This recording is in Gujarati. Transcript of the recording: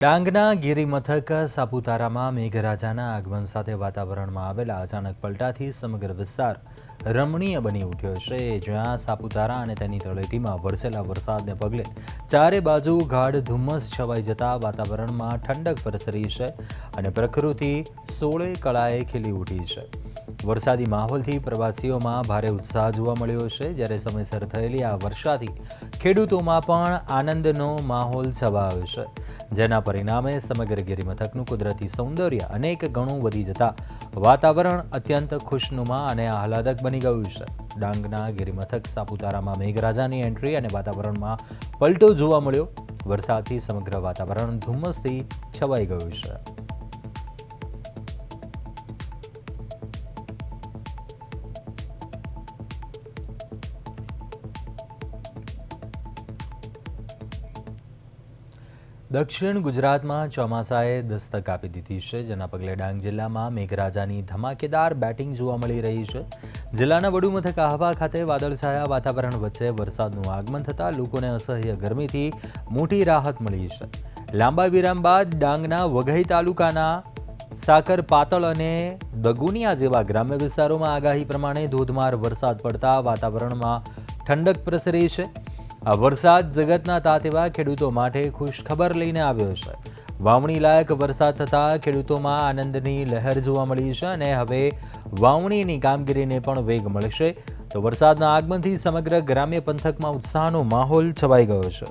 ડાંગના ગિરિમથક સાપુતારામાં મેઘરાજાના આગમન સાથે વાતાવરણમાં આવેલા અચાનક પલટાથી સમગ્ર વિસ્તાર રમણીય બની ઉઠ્યો છે, જ્યાં સાપુતારા અને તેની તળેટીમાં વરસેલા વરસાદને પગલે ચારે બાજુ ગાઢ ધુમ્મસ છવાઈ જતા વાતાવરણમાં ઠંડક પ્રસરી છે અને પ્રકૃતિ સોળે કળાએ ખીલી ઉઠી છે. વરસાદી માહોલથી પ્રવાસીઓમાં ભારે ઉત્સાહ જોવા મળ્યો છે, જ્યારે સમયસર થયેલી આ વર્ષાથી ખેડૂતોમાં પણ આનંદનો માહોલ છવાયો છે, જેના પરિણામે સમગ્ર ગિરિમથકનું કુદરતી સૌંદર્ય અનેક ગણું વધી જતા વાતાવરણ અત્યંત ખુશનુમા અને આહલાદક બની ગયું છે. ડાંગના ગિરિમથક સાપુતારામાં મેઘરાજાની એન્ટ્રી અને વાતાવરણમાં પલટો જોવા મળ્યો. વરસાદથી સમગ્ર વાતાવરણ ધુમ્મસથી છવાઈ ગયું છે. દક્ષિણ ગુજરાતમાં ચોમાસાએ દસ્તક આપી દીધી છે, જેના પગલે ડાંગ જિલ્લામાં મેઘરાજાની ધમાકેદાર બેટિંગ જોવા મળી રહી છે. જિલ્લાના વડુ મથક આહવા ખાતે વાદળછાયા વાતાવરણ વચ્ચે વરસાદનું આગમન થતાં લોકોને અસહ્ય ગરમીથી મોટી રાહત મળી છે. લાંબા વિરામ બાદ ડાંગના વઘઈ તાલુકાના સાકર પાતળ અને દગુનિયા જેવા ગ્રામ્ય વિસ્તારોમાં આગાહી પ્રમાણે ધોધમાર વરસાદ પડતા વાતાવરણમાં ઠંડક પ્રસરી છે. આ વરસાદ જગતના તાત એવા ખેડૂતો માટે ખુશ ખબર લઈને આવ્યો છે. વાવણી લાયક વરસાદ થતાં ખેડૂતોમાં આનંદની લહેર જોવા મળી છે અને હવે વાવણીની કામગીરીને પણ વેગ મળશે. તો વરસાદના આગમનથી સમગ્ર ગ્રામ્ય પંથકમાં ઉત્સાહનો માહોલ છવાઈ ગયો છે.